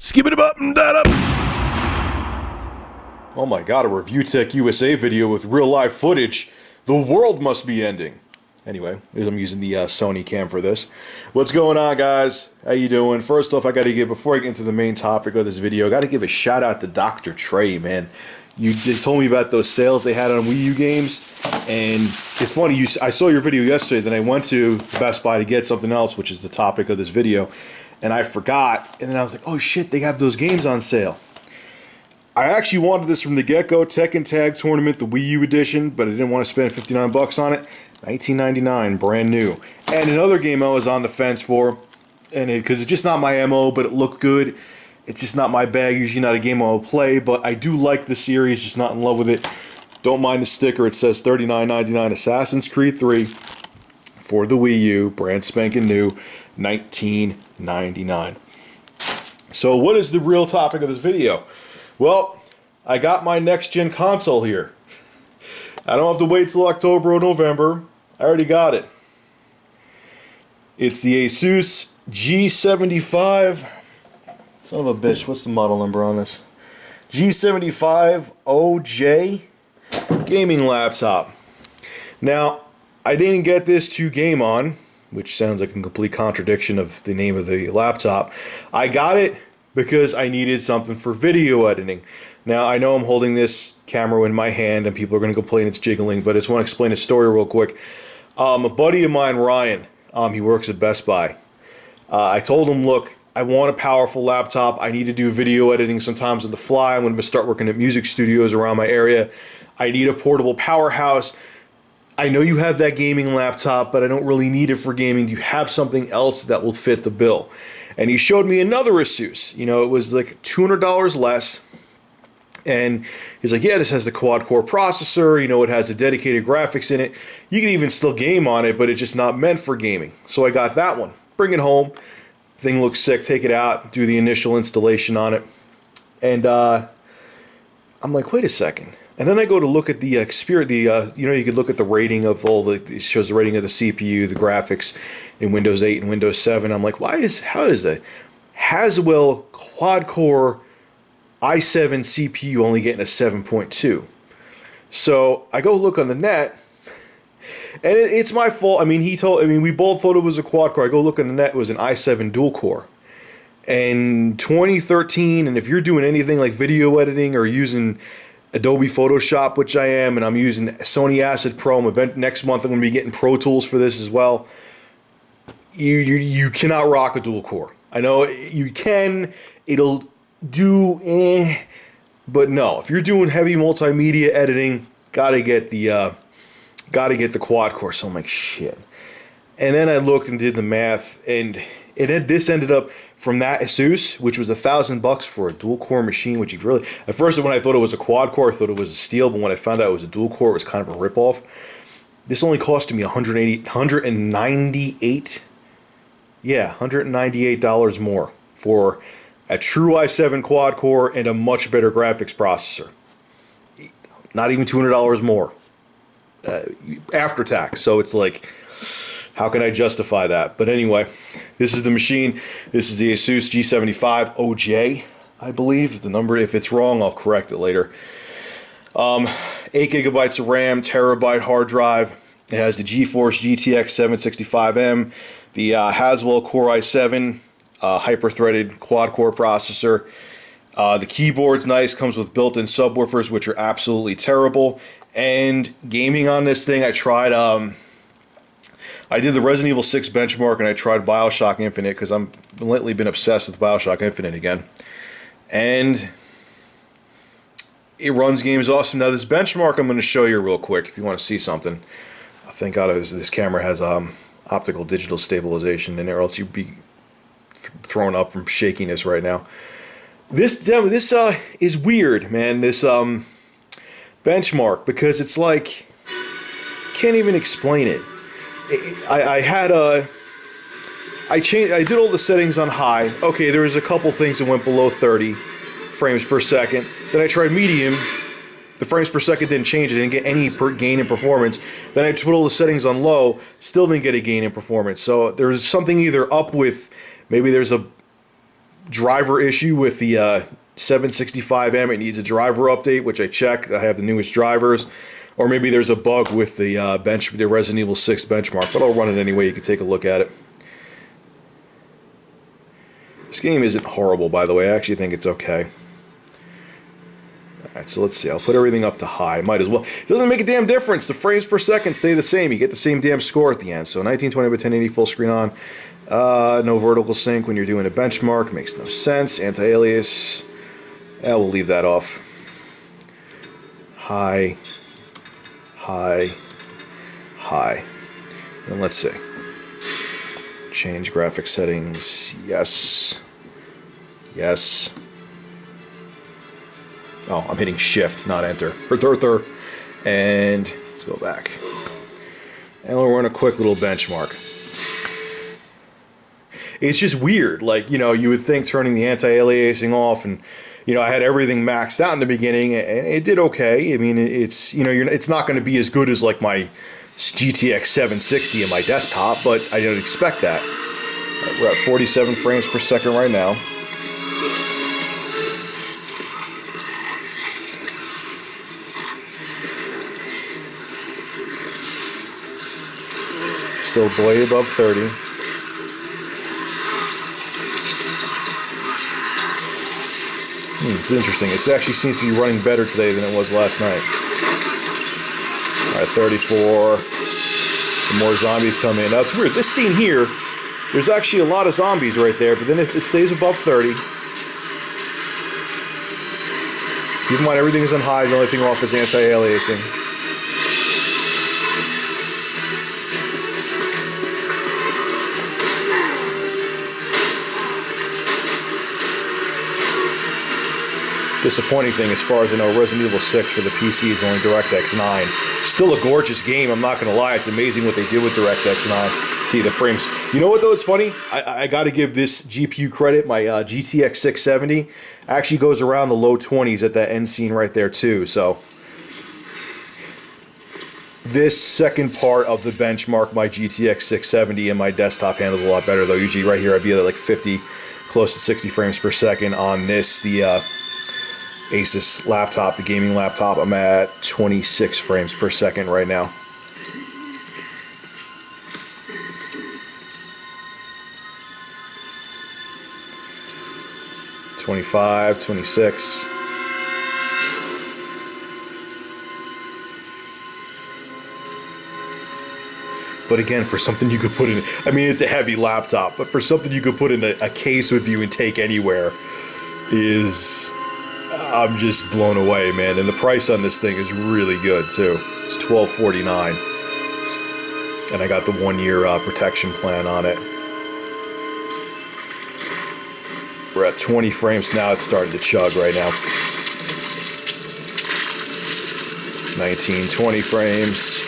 Skip it up and that up. Oh my god, a Review Tech USA video with real live footage. The world must be ending. Anyway, I'm using the Sony cam for this. What's going on, guys? How you doing? First off, before I get into the main topic of this video, I gotta give a shout out to Dr. Trey, man. You just told me about those sales they had on Wii U games, and it's funny, I saw your video yesterday, then I went to Best Buy to get something else, which is the topic of this video, and I forgot, and then I was like, oh shit, they have those games on sale. I actually wanted this from the get-go, Tekken Tag Tournament, the Wii U edition, but I didn't want to spend 59 bucks on it. $19.99, brand new. And another game I was on the fence for, and because it's just not my MO, but it looked good. It's just not my bag, usually not a game I'll play, but I do like the series, just not in love with it. Don't mind the sticker, it says $39.99 Assassin's Creed 3 for the Wii U, brand spanking new, $19.99. So what is the real topic of this video? Well, I got my next-gen console here. I don't have to wait till October or November. I already got it. It's the Asus G75. Son of a bitch, what's the model number on this? G75 OJ gaming laptop. Now, I didn't get this to game on, which sounds like a complete contradiction of the name of the laptop. I got it because I needed something for video editing. Now, I know I'm holding this camera in my hand and people are going to complain it's jiggling, but I just want to explain a story real quick. A buddy of mine, Ryan, he works at Best Buy. I told him, look, I want a powerful laptop. I need to do video editing sometimes on the fly. I'm going to start working at music studios around my area. I need a portable powerhouse. I know you have that gaming laptop, but I don't really need it for gaming. Do you have something else that will fit the bill? And he showed me another Asus. You know, it was like $200 less. And he's like, yeah, this has the quad-core processor. You know, it has a dedicated graphics in it. You can even still game on it, but it's just not meant for gaming. So I got that one. Bring it home. Thing looks sick. Take it out. Do the initial installation on it. And I'm like, wait a second. And then I go to look at the you know, you could look at the rating of it shows the rating of the CPU, the graphics in Windows 8 and Windows 7. I'm like, how is that? Haswell quad-core i7 CPU only getting a 7.2. So I go look on the net, and it's my fault. I mean, we both thought it was a quad-core. I go look on the net, it was an i7 dual-core. And 2013, and if you're doing anything like video editing or using Adobe Photoshop, which I am, and I'm using Sony Acid Pro. Next month I'm going to be getting Pro Tools for this as well. You cannot rock a dual core. I know you can. It'll do but no. If you're doing heavy multimedia editing, gotta get the quad core. So I'm like, shit. And then I looked and did the math, and this ended up from that Asus, which was $1,000 for a dual core machine, which you really, at first when I thought it was a quad core, I thought it was a steel, but when I found out it was a dual core, it was kind of a ripoff. This only costed me $198 more for a true i7 quad core and a much better graphics processor. Not even $200 more after tax. So it's like, how can I justify that? But anyway, this is the machine. This is the Asus G75 OJ, I believe. The number, if it's wrong, I'll correct it later. 8 gigabytes of RAM, terabyte hard drive. It has the GeForce GTX 765M, the Haswell Core i7, hyper-threaded quad-core processor. The keyboard's nice, comes with built-in subwoofers, which are absolutely terrible. And gaming on this thing, I tried... I did the Resident Evil 6 benchmark, and I tried BioShock Infinite because I'm lately been obsessed with BioShock Infinite again. And it runs games awesome. Now this benchmark I'm going to show you real quick if you want to see something. Thank God this camera has optical digital stabilization in there, or else you'd be thrown up from shakiness right now. This is weird, man. This benchmark, because it's like, can't even explain it. I did all the settings on high. Okay, there was a couple things that went below 30 frames per second. Then I tried medium. The frames per second didn't change. I didn't get any gain in performance. Then I put all the settings on low. Still didn't get a gain in performance. So there was something either up with, maybe there's a driver issue with the 765M. It needs a driver update, which I checked. I have the newest drivers. Or maybe there's a bug with the the Resident Evil 6 benchmark, but I'll run it anyway. You can take a look at it. This game isn't horrible, by the way. I actually think it's okay. Alright, so let's see. I'll put everything up to high. Might as well. It doesn't make a damn difference. The frames per second stay the same. You get the same damn score at the end. So 1920 by 1080 full screen on. No vertical sync when you're doing a benchmark. Makes no sense. Anti-alias. Yeah, we'll leave that off. High. High. High. And let's see. Change graphic settings. Yes. Yes. Oh, I'm hitting shift, not enter. And let's go back. And we'll run a quick little benchmark. It's just weird. Like, you know, you would think turning the anti-aliasing off, and, you know, I had everything maxed out in the beginning, and it did okay. I mean, it's, you know, it's not going to be as good as like my GTX 760 in my desktop, but I didn't expect that. We're at 47 frames per second right now. Still way above 30. It's interesting. It actually seems to be running better today than it was last night. Alright, 34. The more zombies come in. Now it's weird. This scene here, there's actually a lot of zombies right there, but then it stays above 30. Keep in mind everything is on high, the only thing off is anti-aliasing. Disappointing thing, as far as I know, Resident Evil 6 for the PC is only DirectX 9. Still a gorgeous game, I'm not going to lie. It's amazing what they did with DirectX 9. See the frames. You know what, though? It's funny. I got to give this GPU credit. My GTX 670 actually goes around the low 20s at that end scene right there, too. So this second part of the benchmark, my GTX 670 and my desktop handles a lot better, though. Usually right here I'd be at like 50, close to 60 frames per second on this. The Asus laptop, the gaming laptop, I'm at 26 frames per second right now. $25, $26. But again, for something you could put in, I mean, it's a heavy laptop, but for something you could put in a case with you and take anywhere is... I'm just blown away, man. And the price on this thing is really good, too. It's $12.49. And I got the 1-year protection plan on it. We're at 20 frames now. It's starting to chug right now. 19, 20 frames.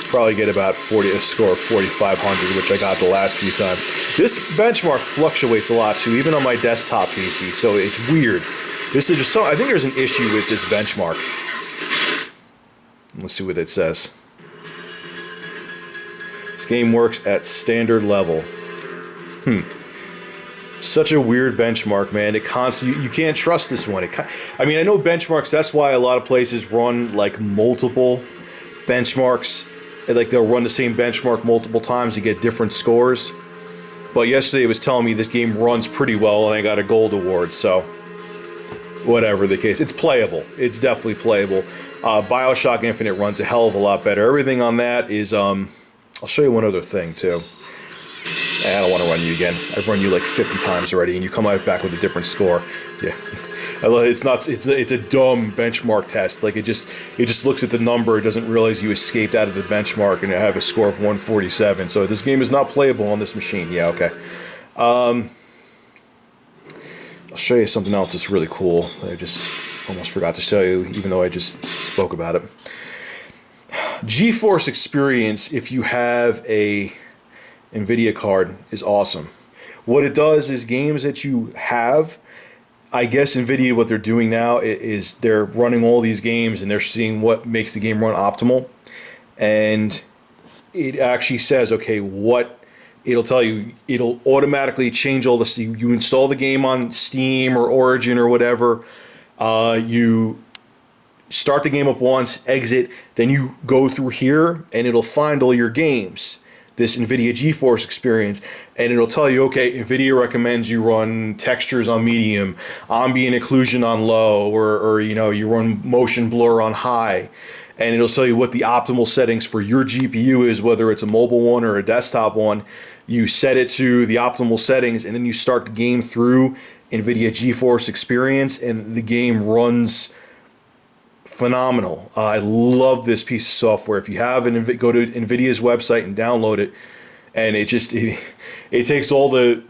Probably get about a score of 4,500, which I got the last few times. This benchmark fluctuates a lot too, even on my desktop PC. So it's weird. This is just I think there's an issue with this benchmark. Let's see what it says. This game works at standard level. Such a weird benchmark, man. It constantly, you can't trust this one. I mean, I know benchmarks. That's why a lot of places run like multiple benchmarks. Like they'll run the same benchmark multiple times to get different scores. But yesterday it was telling me this game runs pretty well and I got a gold award, so whatever the case. It's playable. It's definitely playable. BioShock Infinite runs a hell of a lot better. Everything on that is, I'll show you one other thing too. I don't want to run you again. I've run you like 50 times already and you come out back with a different score. Yeah. It's a dumb benchmark test. Like it just looks at the number, it doesn't realize you escaped out of the benchmark and you have a score of 147. So this game is not playable on this machine. Yeah, okay. I'll show you something else that's really cool. I just almost forgot to show you, even though I just spoke about it. GeForce Experience, if you have a NVIDIA card, is awesome. What it does is games that you have, I guess NVIDIA, what they're doing now is they're running all these games and they're seeing what makes the game run optimal. and it actually says, okay, what it'll tell you. It'll automatically change all this. You install the game on Steam or Origin or whatever. You start the game up once, exit, then you go through here and it'll find all your games, this NVIDIA GeForce Experience, and it'll tell you, okay, NVIDIA recommends you run textures on medium, ambient occlusion on low, or you run motion blur on high, and it'll tell you what the optimal settings for your GPU is, whether it's a mobile one or a desktop one. You set it to the optimal settings, and then you start the game through NVIDIA GeForce Experience, and the game runs phenomenal. I love this piece of software. If you have go to NVIDIA's website and download it, and it takes all the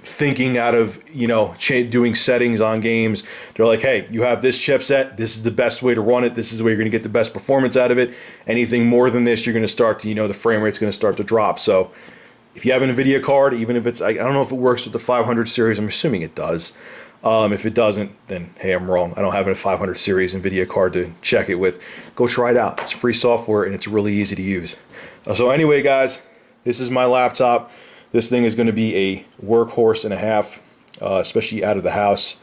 thinking out of doing settings on games. They're like, hey, you have this chipset, this is the best way to run it, this is where you're going to get the best performance out of it. Anything more than this, you're going to start to the frame rate's going to start to drop. So if you have an NVIDIA card, even if it's, I don't know if it works with the 500 series, I'm assuming it does. If it doesn't, then hey, I'm wrong. I don't have a 500 series NVIDIA card to check it with. Go try it out. It's free software and it's really easy to use. So anyway, guys, this is my laptop. This thing is going to be a workhorse and a half, especially out of the house.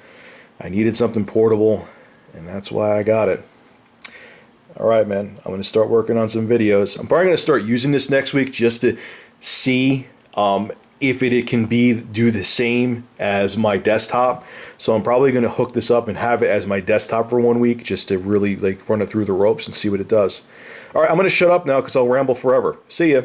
I needed something portable, and that's why I got it. All right, man. I'm going to start working on some videos. I'm probably going to start using this next week just to see if it can do the same as my desktop. So I'm probably going to hook this up and have it as my desktop for 1 week just to really run it through the ropes and see what it does. All right, I'm going to shut up now because I'll ramble forever. See ya.